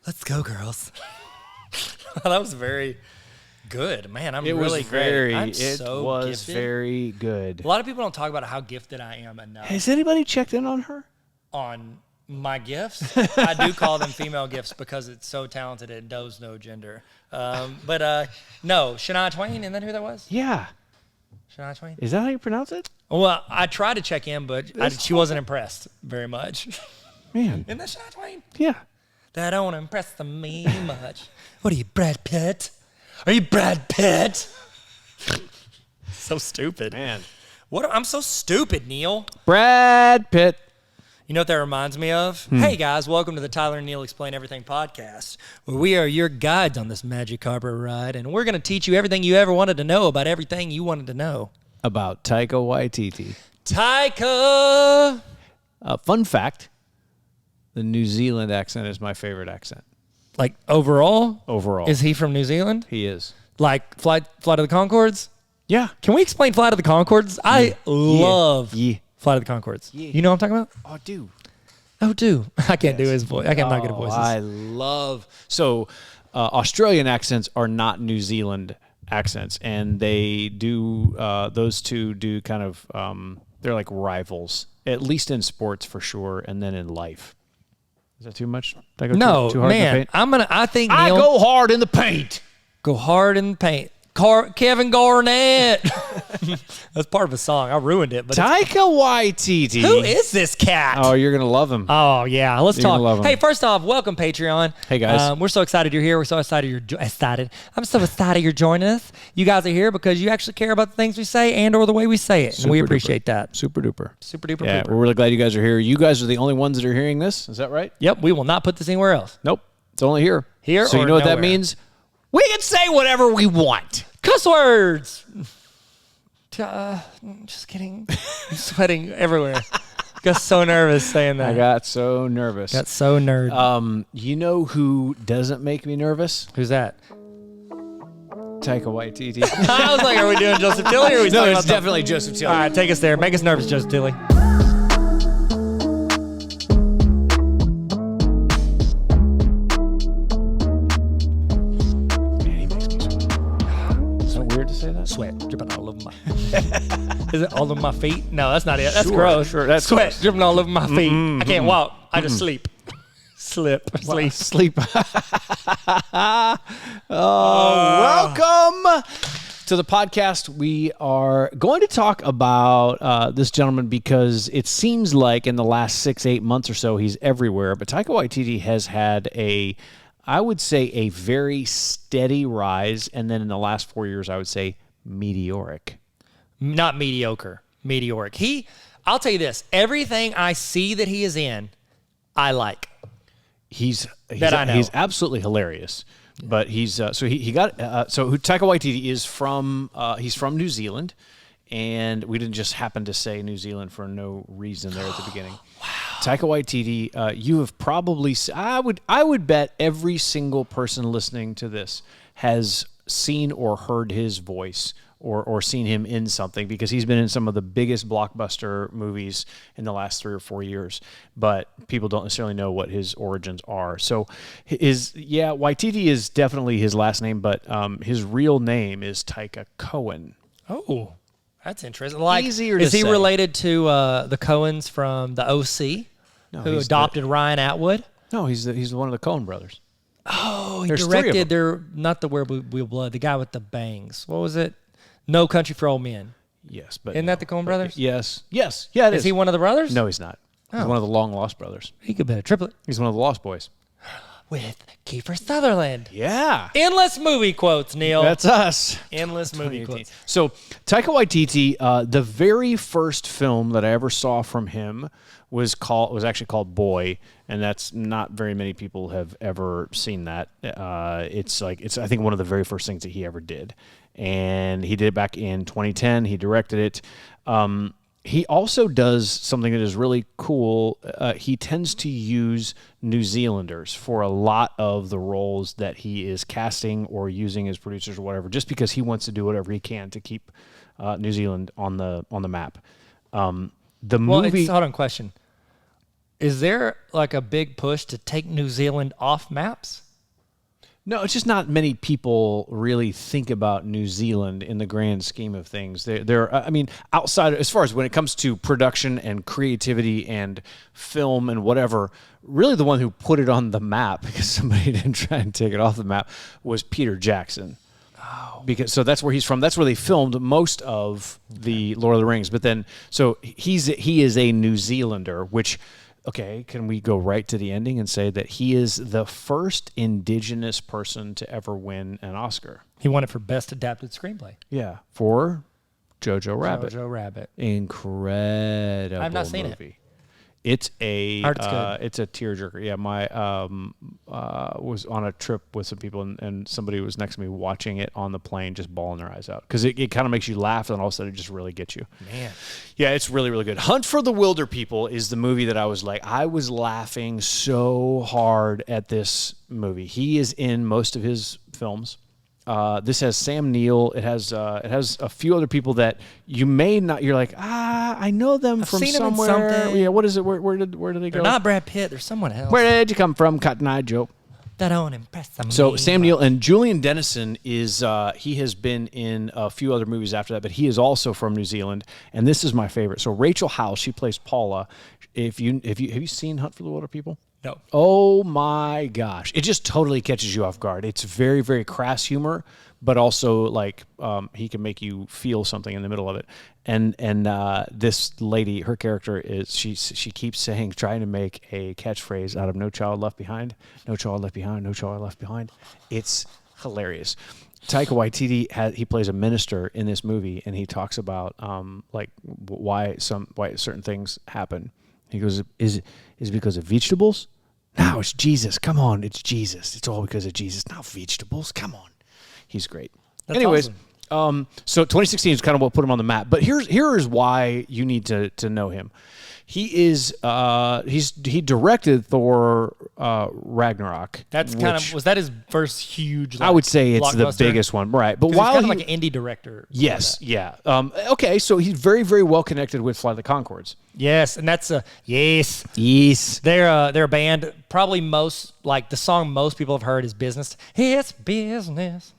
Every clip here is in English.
Let's go, girls. That was very good, man. I'm It really was very. great. I'm It so was gifted. very good. A lot of people don't talk about how gifted I am enough Has anybody checked in on her? on my gifts. I do call them female gifts because it's so talented it knows no gender. No, Shania Twain, isn't that who that was? Yeah. Shania Twain? Is that how you pronounce it? Well, I tried to check in, but she wasn't impressed very much. Man. Isn't that Shania Twain? Yeah. That don't impress me much. What are you, Brad Pitt? Are you Brad Pitt? So stupid. Man. I'm so stupid, Neil. Brad Pitt. You know what that reminds me of? Hey, guys, welcome to the Tyler and Neil Explain Everything podcast, where we are your guides on this magic carpet ride, and we're going to teach you everything you ever wanted to know about everything you wanted to know. About Taika Waititi. Taika! Fun fact, the New Zealand accent is my favorite accent. Like, overall? Overall. Is he from New Zealand? He is. Like, Flight of the Conchords? Yeah. Can we explain Flight of the Conchords? I love Flight of the Conchords. Yeah. You know what I'm talking about? Oh, dude. Oh, do. I can't do his voice. I can't not good at voices. I love... So, Australian accents are not New Zealand accents, and they do... those two do kind of... they're like rivals, at least in sports for sure, and then in life. Is that too much? Did I go No, too hard in the man. paint? I think I Neil, go hard in the paint. Go hard in the paint. Kevin Garnett. That's part of a song. I ruined it. But Taika Waititi. who is this cat? Oh, you're going to love him. Oh, yeah. Let's You're gonna love talk. him. Hey, first off, welcome, Patreon. Hey, guys. We're so excited you're here. We're so excited you're excited. I'm so excited you're joining us. You guys are here because you actually care about the things we say and or the way we say it. And we Super appreciate duper. that. Super duper. Super duper. Yeah, duper. we're really glad you guys are here. You guys are the only ones that are hearing this. Is that right? Yep. We will not put this anywhere else. Nope. It's only here. Here So or you know what that nowhere? means? We can say whatever we want. Cuss words. Just kidding. I'm sweating everywhere. Got so nervous saying that. I got so nervous. Got so nerd. You know who doesn't make me nervous? Who's that? Taika Waititi. I was like, are we doing Joseph Tilley? Or are we No, talking it's about definitely Joseph Tilley. All right, take us there. Make us nervous, Joseph Tilley. Man, he makes me sweat. Is that weird to say that? Sweat dripping all over my. Is it all over my feet? No, that's not it. That's Sure, gross. sure, that's sweat gross. dripping all over my feet. I can't walk. I just sleep. Sleep. Sleep. Welcome to the podcast. We are going to talk about this gentleman because it seems like in the last 6-8 months or so, he's everywhere. But Taika Waititi has had I would say, a very steady rise. And then in the last 4 years, I would say meteoric. Not mediocre. Meteoric. I'll tell you this. Everything I see that he is in, I like. He's That I know. He's absolutely hilarious. But he's Taika Waititi is from he's from New Zealand, and we didn't just happen to say New Zealand for no reason there at the beginning. Wow. Taika Waititi, you have probably I would bet every single person listening to this has seen or heard his voice or seen him in something, because he's been in some of the biggest blockbuster movies in the last 3 or 4 years, but people don't necessarily know what his origins are. So Waititi is definitely his last name, but his real name is Taika Cohen. Oh, that's interesting. Like, Easier to is he say. related to the Coens from the OC, who he's adopted Ryan Atwood? No, he's one of the Coen brothers. Oh, he There's 3 of directed them. not the Wheel Blood, the guy with the bangs. What was it? No Country for Old Men. Yes, but Isn't that the Coen brothers? Yes, yeah, it is. Is he one of the brothers? No, he's not. He's one of the long lost brothers. He could be a triplet He's one of the Lost Boys. with Kiefer Sutherland. Yeah, Endless movie quotes, Neil. that's us. Endless movie 2018. quotes. So Taika Waititi, the very first film that I ever saw from him was actually called Boy, and that's not very many people have ever seen that. It's I think one of the very first things that he ever did, and he did it back in 2010. He directed it. He also does something that is really cool. He tends to use New Zealanders for a lot of the roles that he is casting or using as producers or whatever, just because he wants to do whatever he can to keep New Zealand on the map. The movie. Hold on, question. Is there like a big push to take New Zealand off maps? No, it's just not many people really think about New Zealand in the grand scheme of things. I mean, outside, as far as when it comes to production and creativity and film and whatever, really the one who put it on the map, because somebody didn't try and take it off the map, was Peter Jackson. So that's where he's from. That's where they filmed most of the Lord of the Rings. But then, so he is a New Zealander, which... Okay, can we go right to the ending and say that he is the first indigenous person to ever win an Oscar? He won it for Best Adapted Screenplay. Yeah, for Jojo Rabbit. Jojo Rabbit. Incredible I've not seen movie. It's a it's a tearjerker. Yeah, my was on a trip with some people and somebody was next to me watching it on the plane, just bawling their eyes out because it kind of makes you laugh and all of a sudden it just really gets you. Man, yeah, it's really really good. Hunt for the Wilder People is the movie that I was laughing so hard at this movie. He is in most of his films. This has Sam Neill. It has a few other people that you may not. You're like, I know them from seen somewhere. Them in something. Yeah, what is it? Where did they go? They're not Brad Pitt. They're someone else. Where did you come from, Cotton Eye Joe? That don't impress them. So Sam Neill and Julian Dennison is he has been in a few other movies after that, but he is also from New Zealand, and this is my favorite. So Rachel House, she plays Paula. Have you seen Hunt for the Wilder People? No. Oh my gosh. It just totally catches you off guard. It's very, very crass humor, but also like he can make you feel something in the middle of it. And this lady, her character is she keeps trying to make a catchphrase out of No Child Left Behind, No Child Left Behind, No Child Left Behind. It's hilarious. Taika Waititi he plays a minister in this movie, and he talks about why certain things happen. He goes, is it because of vegetables? No, it's Jesus. Come on, it's Jesus. It's all because of Jesus. Not vegetables. Come on. He's great. That's Anyways, awesome. So 2016 is kind of what put him on the map. But here is why you need to know him. He is he directed Thor Ragnarok. That's was that his first huge? I would say it's the biggest one, right? But while he's kind of like an indie director. Yes, yeah. Okay, so he's very very well connected with Fly the Conchords. Yes, and that's yes. They're a band. Probably the song most people have heard is "Business." It's business.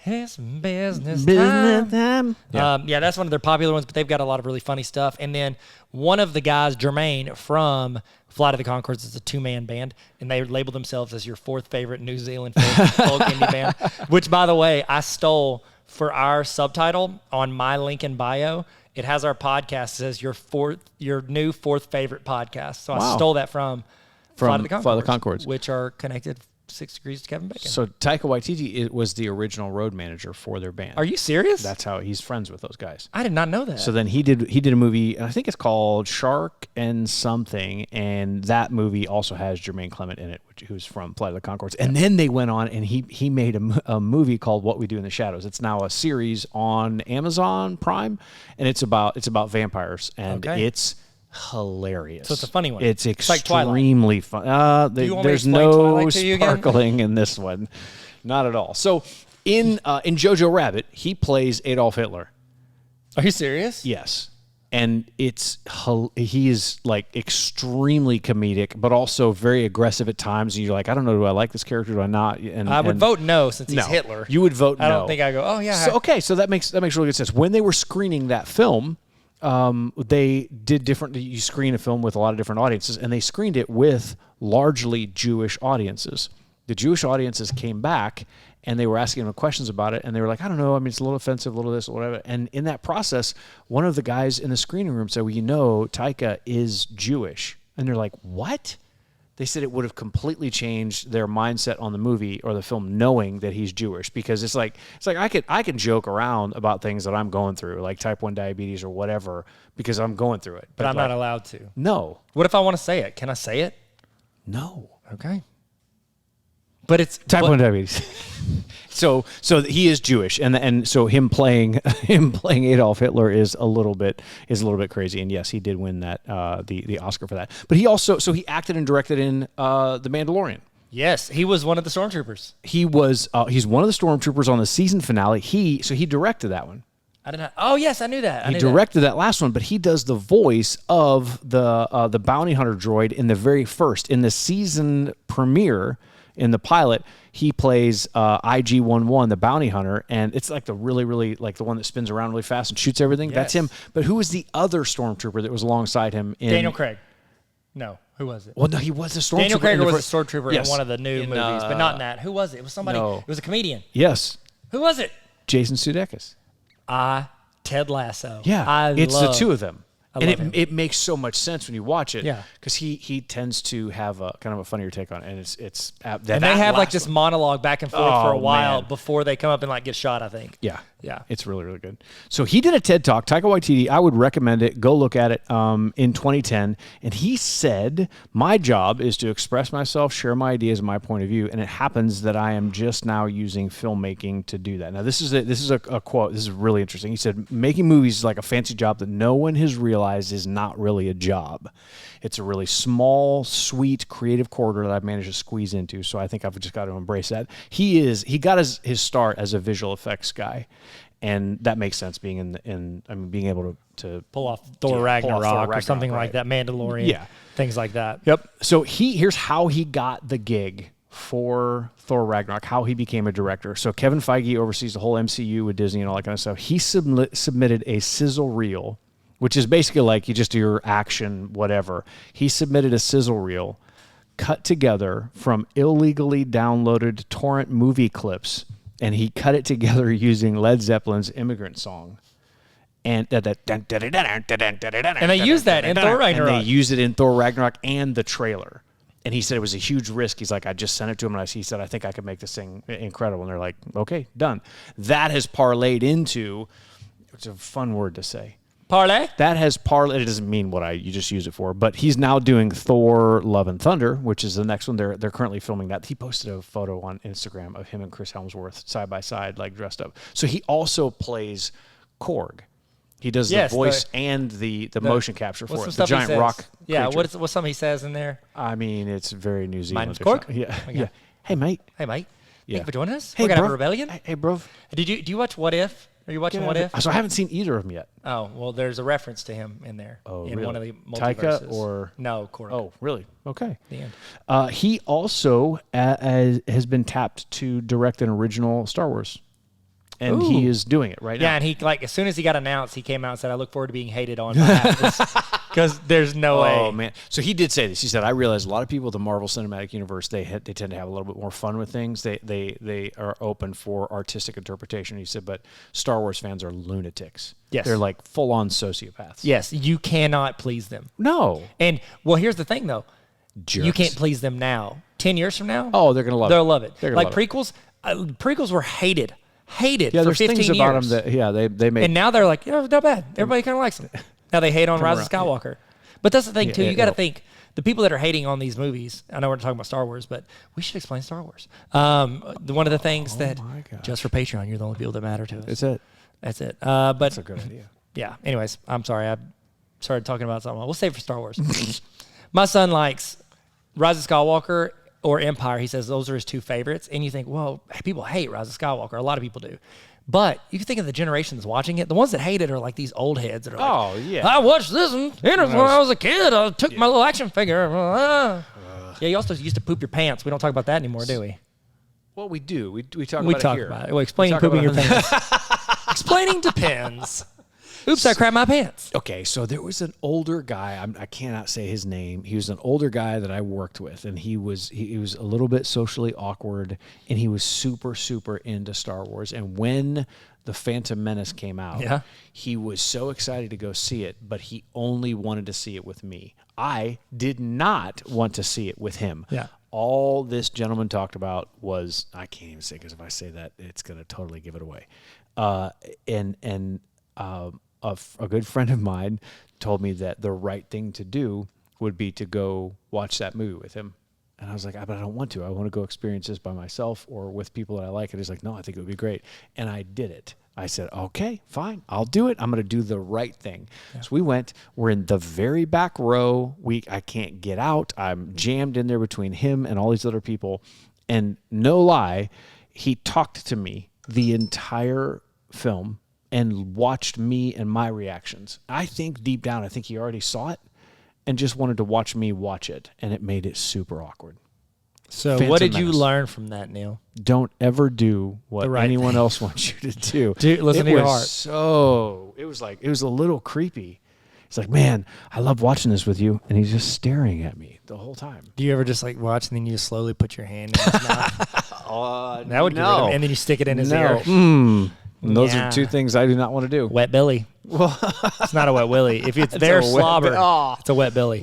It's business time. Yeah, that's one of their popular ones, but they've got a lot of really funny stuff. And then one of the guys, Jermaine, from Flight of the Conchords, is a two-man band, and they label themselves as your fourth favorite New Zealand folk indie band, which, by the way, I stole for our subtitle on my link in bio. It has our podcast. It says your new fourth favorite podcast. So I stole that from Flight of the Conchords, which are connected 6 Degrees to Kevin Bacon. So Taika Waititi was the original road manager for their band. Are you serious? That's how he's friends with those guys. I did not know that. So then he did a movie, and I think it's called Shark and Something, and that movie also has Jermaine Clement in it, who's from Flight of the Conchords. And then they went on and he made a movie called What We Do in the Shadows. It's now a series on Amazon Prime, and it's about vampires, and it's hilarious. So it's a funny one. It's extremely like fun. There's no sparkling in this one, not at all. So in Jojo Rabbit, he plays Adolf Hitler. Are you serious? Yes, and he is like extremely comedic, but also very aggressive at times. And you're like, I don't know, do I like this character? Do I not? And I would vote no since he's Hitler. You would vote no. I don't think I go. Oh yeah. So that makes really good sense. When they were screening that film, they did different. You screen a film with a lot of different audiences, and they screened it with largely Jewish audiences. The Jewish audiences came back, and they were asking them questions about it, and they were like, I don't know, I mean, it's a little offensive, a little this, or whatever. And in that process, one of the guys in the screening room said, well, Taika is Jewish. And they're like, what? They said it would have completely changed their mindset on the movie or the film, knowing that he's Jewish, because it's like I can joke around about things that I'm going through, like type 1 diabetes or whatever, because I'm going through it. But I'm not allowed to. No. What if I want to say it? Can I say it? No. Okay. But it's type 1 diabetes. So he is Jewish, and so him playing Adolf Hitler is a little bit crazy. And yes, he did win that the Oscar for that. But he acted and directed in The Mandalorian. Yes, he was one of the stormtroopers. He's one of the stormtroopers on the season finale. He directed that one. I did not. Oh yes, I knew that. He directed that last one, but he does the voice of the bounty hunter droid in the very first. In the season premiere, in the pilot, he plays IG-11, the bounty hunter, and it's like the really, like the one that spins around really fast and shoots everything. Yes. That's him. But who was the other stormtrooper that was alongside him? Daniel Craig. No, who was it? Well, no, he was a stormtrooper. Daniel Craig was a stormtrooper in one of the new movies, but not in that. Who was it? It was somebody. No. It was a comedian. Yes. Who was it? Jason Sudeikis. Ted Lasso. Yeah, it's the two of them. And it makes so much sense when you watch it. Yeah. Because he tends to have a kind of a funnier take on it. And it's and they have like this monologue back and forth for a while before they come up and like get shot, I think. Yeah. Yeah. It's really, really good. So he did a TED Talk, Taika Waititi. I would recommend it. Go look at it in 2010. And he said, my job is to express myself, share my ideas and my point of view. And it happens that I am just now using filmmaking to do that. Now, this is a quote. This is really interesting. He said, making movies is like a fancy job that no one has realized is not really a job. It's a really small, sweet, creative corridor that I've managed to squeeze into. So I think I've just got to embrace that. He got his start as a visual effects guy. And that makes sense being being able to pull off Thor Ragnarok or something like that, Mandalorian, things like that. Yep. So here's how he got the gig for Thor Ragnarok, how he became a director. So Kevin Feige oversees the whole MCU with Disney and all that kind of stuff. He submitted a sizzle reel, which is basically like you just do your action, whatever. He submitted a sizzle reel cut together from illegally downloaded torrent movie clips, and he cut it together using Led Zeppelin's Immigrant Song. And they use that in Thor Ragnarok. And they use it in Thor Ragnarok and the trailer. And he said it was a huge risk. He's like, I just sent it to him, and he said, I think I could make this thing incredible. And they're like, okay, done. That has parlayed into, it's a fun word to say. Parlay? That has parlayed. It doesn't mean what you just use it for. But he's now doing Thor Love and Thunder, which is the next one. They're currently filming that. He posted a photo on Instagram of him and Chris Hemsworth side by side, like dressed up. So he also plays Korg. He does the voice and the motion capture for it. The giant rock creature. Yeah, what's something he says in there? I mean, it's very New Zealand. My name's Korg? Yeah. Okay. Yeah. Hey, mate. Hey, mate. Yeah. Thank you for joining us. Hey, We're going to have bro. a rebellion. Hey, bro. Do you watch What If? Are you watching What If? So I haven't seen either of them yet. Oh, well, there's a reference to him in there. Oh, in really? one of the multiverses. Taika or? No, Korg. Oh, really? Okay. The end. He also has been tapped to direct an original Star Wars. And he is doing it right now. Yeah, and he as soon as he got announced, he came out and said, I look forward to being hated on because there's no way. Oh, man. So he did say this. He said, I realize a lot of people at the Marvel Cinematic Universe, they tend to have a little bit more fun with things. They are open for artistic interpretation. He said, but Star Wars fans are lunatics. Yes. They're like full-on sociopaths. Yes, you cannot please them. No. And, well, here's the thing, though. Jerks. You can't please them now. 10 years from now? Oh, they're going to love it. They'll love it. They're like love it. prequels were hated yeah, for 15 there's things years. about them that they make. And now they're like, not bad. Everybody kind of likes them. Now they hate on Rise of Skywalker. But that's the thing, too. You got to think, the people that are hating on these movies, I know we're talking about Star Wars, but we should explain Star Wars. One of the things that, just for Patreon, you're the only people that matter to us. That's it. That's it. But That's a good idea. Yeah. Anyways, I'm sorry. I started talking about something. We'll save it for Star Wars. My son likes Rise of Skywalker or Empire. He says those are his two favorites. And you think, well, people hate Rise of Skywalker. A lot of people do. But you can think of the generations watching it. The ones that hate it are like these old heads that are like, oh, yeah. I watched this when I was a kid. I took my little action figure. Yeah, you also used to poop your pants. We don't talk about that anymore, do we? Well, we do. We talk we about talk it here. about it. Well, explaining pooping your pants. Explaining depends. Oops, I crapped my pants. Okay, so there was an older guy. I cannot say his name. He was an older guy that I worked with, and he was a little bit socially awkward, and he was super, super into Star Wars. And when the Phantom Menace came out, he was so excited to go see it, but he only wanted to see it with me. I did not want to see it with him. Yeah. All this gentleman talked about was, I can't even say, because if I say that, it's going to totally give it away. A good friend of mine told me that the right thing to do would be to go watch that movie with him. And I was like, but I don't want to. I want to go experience this by myself or with people that I like. And he's like, no, I think it would be great. And I did it. I said, okay, fine, I'll do it. I'm going to do the right thing. Yeah. So we went. We're in the very back row. I can't get out. I'm jammed in there between him and all these other people. And no lie, he talked to me the entire film. and watched me and my reactions. I think deep down, I think he already saw it and just wanted to watch me watch it, and it made it super awkward. So Phantom what did you Menace. learn from that, Neil? Don't ever do what The right anyone thing. else wants you to do. Dude, listen to your heart. It was a little creepy. He's like, man, I love watching this with you, and he's just staring at me the whole time. Do you ever just like watch and then you just slowly put your hand in his mouth? That would get rid of him. And then you stick it in his ear. Those Yeah. are two things I do not want to do. Wet Billy. It's not a wet willy. If it's their a wet slobber, bi- it's a wet Billy.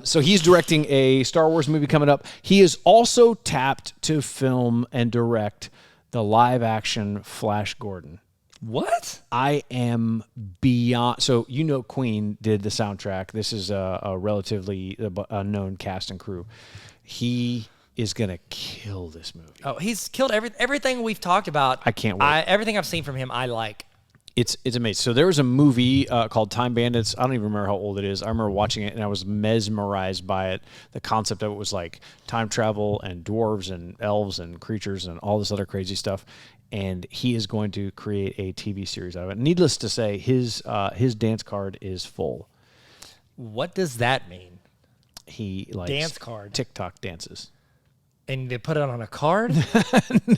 So he's directing a Star Wars movie coming up. He is also tapped to film and direct the live-action Flash Gordon. What? I am beyond. So Queen did the soundtrack. This is a relatively unknown cast and crew. He is gonna kill this movie. Oh, he's killed everything we've talked about. I can't wait. Everything I've seen from him, I like. It's amazing. So there was a movie called Time Bandits. I don't even remember how old it is. I remember watching it and I was mesmerized by it. The concept of it was like time travel and dwarves and elves and creatures and all this other crazy stuff. And he is going to create a TV series out of it. Needless to say, his dance card is full. What does that mean? He likes Dance card. TikTok dances. And they put it on a card?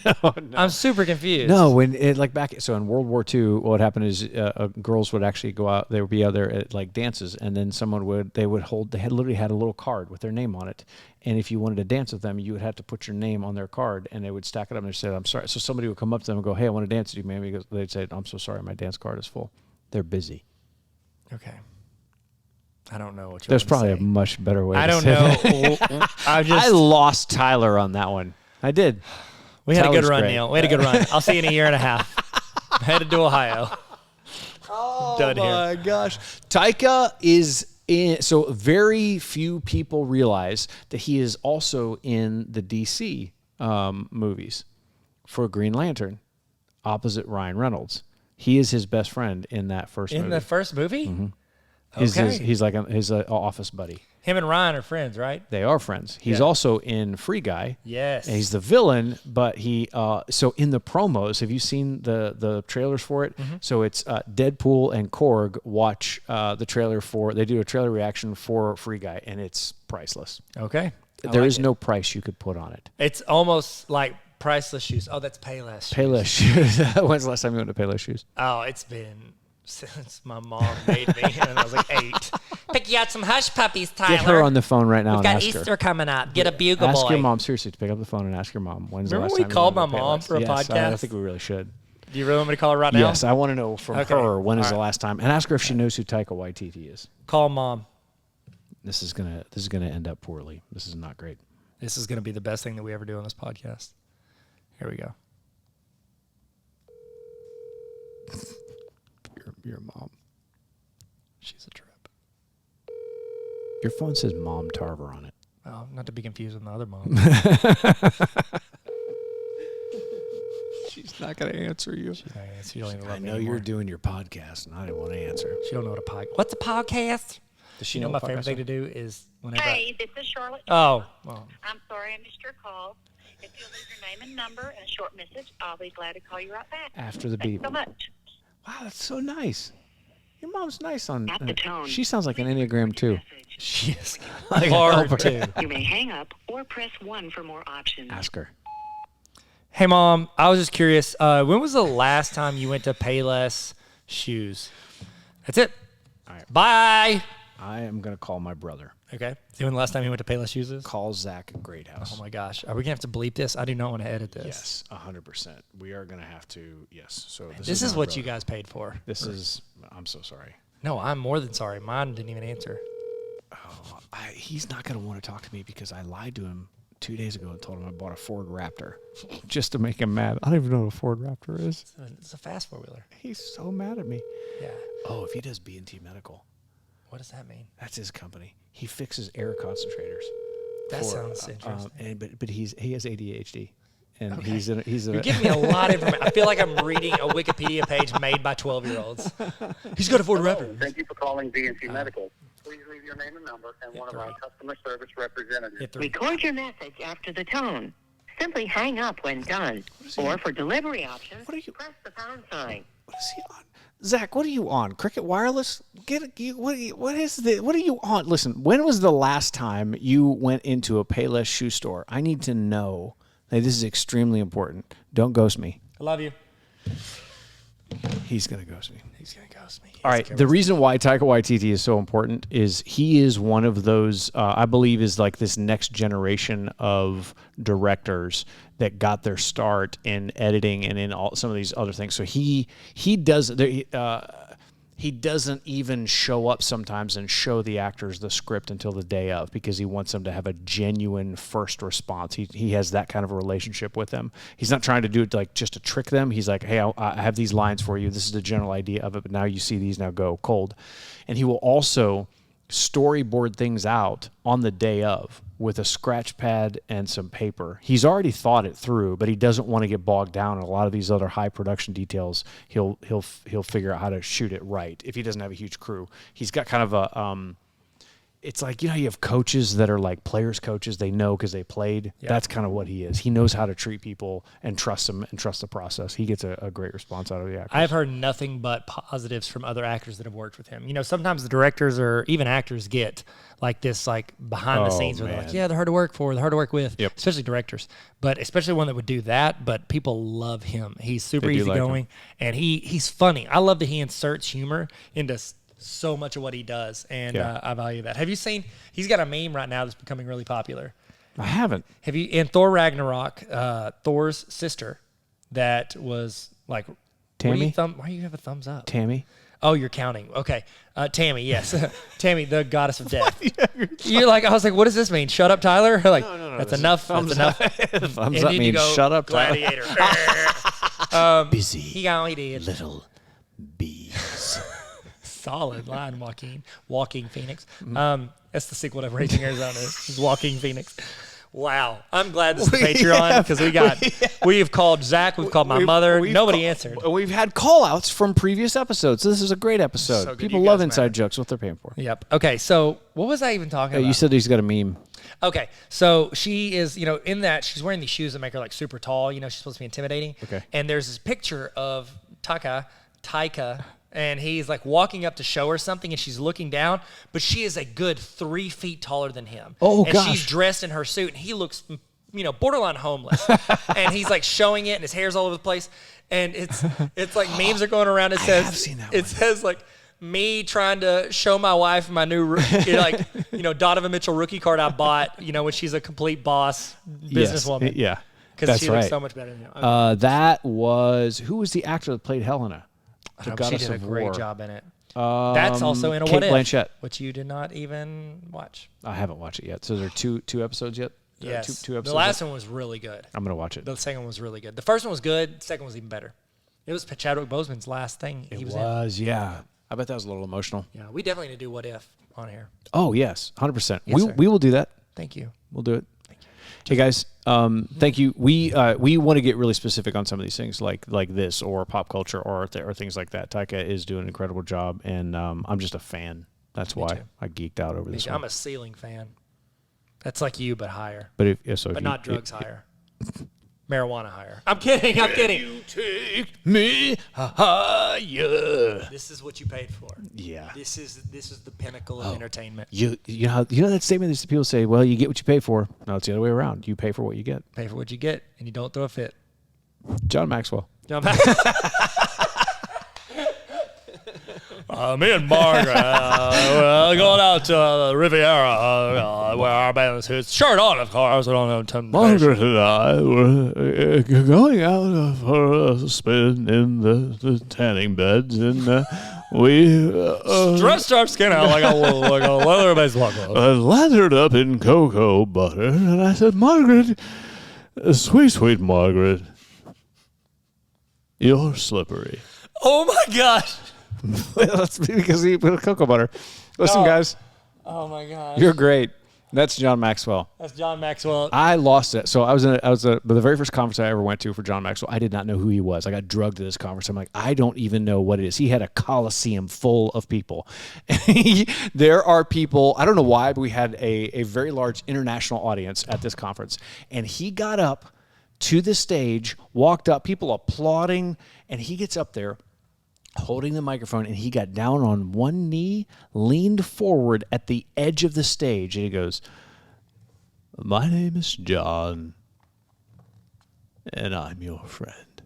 No. I'm super confused. No, when it in World War II, what happened is girls would actually go out. They would be out there at like dances, and then they literally had a little card with their name on it. And if you wanted to dance with them, you would have to put your name on their card, and they would stack it up and they said, "I'm sorry." So somebody would come up to them and go, "Hey, I want to dance with you, man." They'd say, "I'm so sorry, my dance card is full." They're busy. Okay. I don't know what you're There's probably a much better way. I to don't say know. that. I lost Tyler on that one. I did. We had a good Tyler's run, great. Neil. We had a good run. I'll see you in a year and a half. I'm headed to Ohio. Oh Done here. my gosh. Taika is in, so very few people realize that he is also in the DC movies for Green Lantern, opposite Ryan Reynolds. He is his best friend in that first movie. In the first movie? Mm-hmm. Okay. He's like his office buddy. Him and Ryan are friends, right? They are friends. He's also in Free Guy. Yes. And he's the villain, but he so in the promos, have you seen the trailers for it? Mm-hmm. So it's Deadpool and Korg watch the trailer they do a trailer reaction for Free Guy, and it's priceless. Okay. There is no price you could put on it. It's almost like priceless shoes. Oh, that's Payless shoes. Payless shoes. When's the last time you went to Payless shoes? Oh, it's been since my mom made me, and I was like 8. Pick you out some hush puppies, Tyler. Get her on the phone right now We've and got ask Easter her. coming up. Get a bugle Ask boy. your mom, seriously, to pick up the phone and ask your mom. When's the Remember last we time you called went to my mom Payless? for a Yes, I podcast? think we really should. Do you really want me to call her right now? Yes, I want to know from Okay. her when is All the right. last time, and ask her if she knows who Taika Waititi is. Call mom. This is gonna end up poorly. This is not great. This is going to be the best thing that we ever do on this podcast. Here we go. Your mom. She's a trip. Your phone says Mom Tarver on it. Oh, not to be confused with my other mom. She's not gonna answer you. She don't even love I me know anymore. you're doing your podcast, and I didn't want to answer. She don't know what a podcast. What's a podcast? Does she You know what my favorite podcast thing to do is whenever. Hey, this is Charlotte. Oh, well, I'm sorry I missed your call. If you'll leave your name and number and a short message, I'll be glad to call you right back. After the Thanks beep. so much. Wow, that's so nice. Your mom's nice on. At the tone. She sounds like an Enneagram too. she is I can hard help her. too. You may hang up or press 1 for more options. Ask her. Hey, Mom, I was just curious. When was the last time you went to Payless Shoes? That's it. All right. Bye. I am gonna call my brother. Okay. See when the last time you went to Payless Shoes is? Call Zach Greathouse. Oh, my gosh. Are we going to have to bleep this? I do not want to edit this. Yes, 100%. We are gonna have to. Yes. So This is my what brother. you guys paid for. This is. I'm so sorry. No, I'm more than sorry. Mine didn't even answer. Oh, he's not gonna want to talk to me because I lied to him 2 days ago and told him I bought a Ford Raptor just to make him mad. I don't even know what a Ford Raptor is. It's a fast four-wheeler. He's so mad at me. Yeah. Oh, if he does B&T Medical, What does that mean? that's his company. He fixes air concentrators. That sounds interesting. But he has ADHD, and Okay. he's You're giving me a lot of information. I feel like I'm reading a Wikipedia page made by 12-year-olds. He's got a Ford Raptor. Thank you for calling B&T Medical. Please leave your name and number, and one of our customer service representatives. Hit 3. Record your message after the tone. simply hang up when done. Or for delivery options, What are you- press the pound sign. What is he on? Zach, what are you on? Cricket Wireless? What are you on? Listen, when was the last time you went into a Payless shoe store? I need to know. Like, this is extremely important. Don't ghost me. I love you. He's going to ghost me. He's going to ghost me. All right. The reason why Taika Waititi is so important is he is one of those, I believe, is like this next generation of directors that got their start in editing and in all some of these other things. So he doesn't even show up sometimes and show the actors the script until the day of, because he wants them to have a genuine first response. He has that kind of a relationship with them. He's not trying to do it like just to trick them. He's like, hey, I have these lines for you. This is the general idea of it, but now you see these, now go cold. And he will also storyboard things out on the day of with a scratch pad and some paper. He's already thought it through, but he doesn't want to get bogged down in a lot of these other high production details. He'll figure out how to shoot it right if he doesn't have a huge crew. He's got kind of a it's like, you know, you have coaches that are like players coaches. They know because they played. Yeah. That's kind of what he is. He knows how to treat people and trust them and trust the process. He gets a great response out of the actors. I've heard nothing but positives from other actors that have worked with him. You know, sometimes the directors or even actors get like this, like behind the scenes where they're like, yeah, they're hard to work for, they're hard to work with, especially directors, but especially one that would do that. But people love him. He's super easygoing, and he's funny. I love that he inserts humor into so much of what he does, and I value that. Have you seen, he's got a meme right now that's becoming really popular. I haven't. Have you, in Thor Ragnarok, Thor's sister that was like, Tammy? Why do you have a thumbs up? Tammy? Oh, you're counting. Okay. Tammy, yes. Tammy, the goddess of death. You're like, I was like, what does this mean? Shut up, Tyler? Like, no, that's enough. That's enough. Thumbs up means shut up, Gladiator. Busy he only did. little bees. Solid line, Joaquin. Walking Phoenix. That's the sequel to Raging Arizona. Is Walking Phoenix. Wow. I'm glad this is Patreon because we've called Zach, we've called my mother. Nobody answered. We've had call-outs from previous episodes. This is a great episode. So People love inside jokes, what they're paying for. Yep. Okay, so what was I even talking about? You said he's got a meme. Okay, so she is, you know, in that she's wearing these shoes that make her like super tall. You know, she's supposed to be intimidating. Okay. And there's this picture of Taika, and he's like walking up to show her something, and she's looking down, but she is a good 3 feet taller than him. Oh, and gosh. she's dressed in her suit, and he looks, you know, borderline homeless. And he's like showing it, and his hair's all over the place. And it's like memes are going around. It says, have seen that it says like me trying to show my wife my new, like, you know, Donovan Mitchell rookie card I bought, you know, when she's a complete boss businesswoman. Yeah. Because she looks so much better than him. That was, who was the actor that played Helena? She did a great job in it. That's also in a Kate What If, Blanchett. which you did not even watch. I haven't watched it yet. So there are two episodes yet? Yes. Two episodes. The last one was really good. I'm going to watch it. The second one was really good. The first one was good. The second was even better. It was Chadwick Boseman's last thing he was in. Yeah. I bet that was a little emotional. Yeah, we definitely need to do What If on here. Oh, yes. 100%. Yes, sir. We will do that. Thank you. We'll do it. Hey guys, thank you. We want to get really specific on some of these things, like this, or pop culture, or things like that. Taika is doing an incredible job, and I'm just a fan. That's why too. I geeked out over this. I'm a ceiling fan. That's like you, but higher. But not drugs higher. Marijuana higher. I'm kidding. You take me higher. This is what you paid for. Yeah. This is the pinnacle of entertainment. You know that statement that people say, well, you get what you pay for. No, it's the other way around. You pay for what you get. Pay for what you get, and you don't throw a fit. John Maxwell. Me and Margaret going out to the Riviera where our band is shirt on, of course. I don't know. Margaret and I were going out for a spin in the tanning beds, and we stretched our skin out like a leather baseball glove. lathered up in cocoa butter, and I said, Margaret, sweet Margaret, you're slippery. Oh my gosh. That's because he put cocoa butter. Listen, guys. Oh my gosh. You're great. That's John Maxwell. That's John Maxwell. I lost it. So I was the very first conference I ever went to for John Maxwell. I did not know who he was. I got drugged to this conference. I'm like, I don't even know what it is. He had a coliseum full of people. There are people, I don't know why, but we had a very large international audience at this conference. And he got up to the stage, walked up, people applauding, and he gets up there holding the microphone, and he got down on one knee, leaned forward at the edge of the stage, and he goes, "My name is John, and I'm your friend."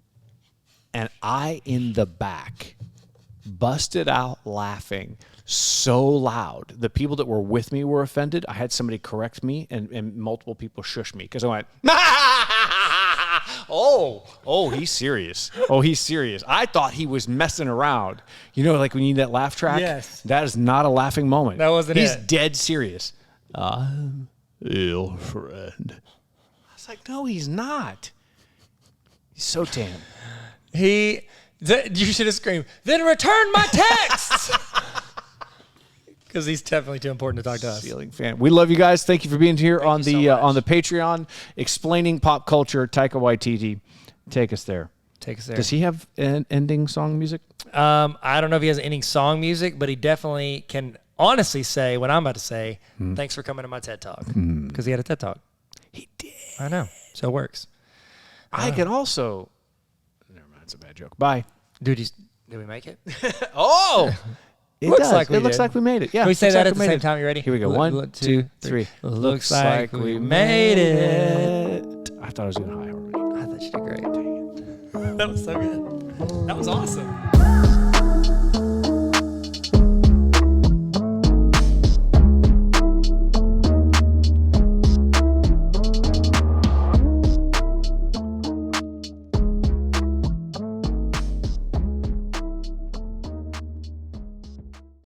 And I, in the back, busted out laughing so loud. The people that were with me were offended. I had somebody correct me, and multiple people shushed me because I went, oh, he's serious. Oh, he's serious. I thought he was messing around. You know, like when you need that laugh track? Yes. That is not a laughing moment. That wasn't He's it. dead serious. I'm your friend. I was like, no, he's not. He's so tan. You should have screamed, "Then return my texts!" Because he's definitely too important to talk to us. Ceiling fan. We love you guys. Thank you for being here on you the so much. on the Patreon, explaining pop culture. Taika Waititi, take us there. Take us there. Does he have an ending song music? I don't know if he has any song music, but he definitely can honestly say what I'm about to say. Thanks for coming to my TED Talk. Because he had a TED Talk. He did. I know. So it works. I can also. Never mind. It's a bad joke. Bye. Dude, did we make it? Oh. It Looks does. like we it looks did. like we made it. Yeah. Can we say looks that like at we the made same it. time? You ready? Here we go. One, two, three. Looks like we made it. I thought I was going to high harmony. I thought you did great. That was so good. That was awesome.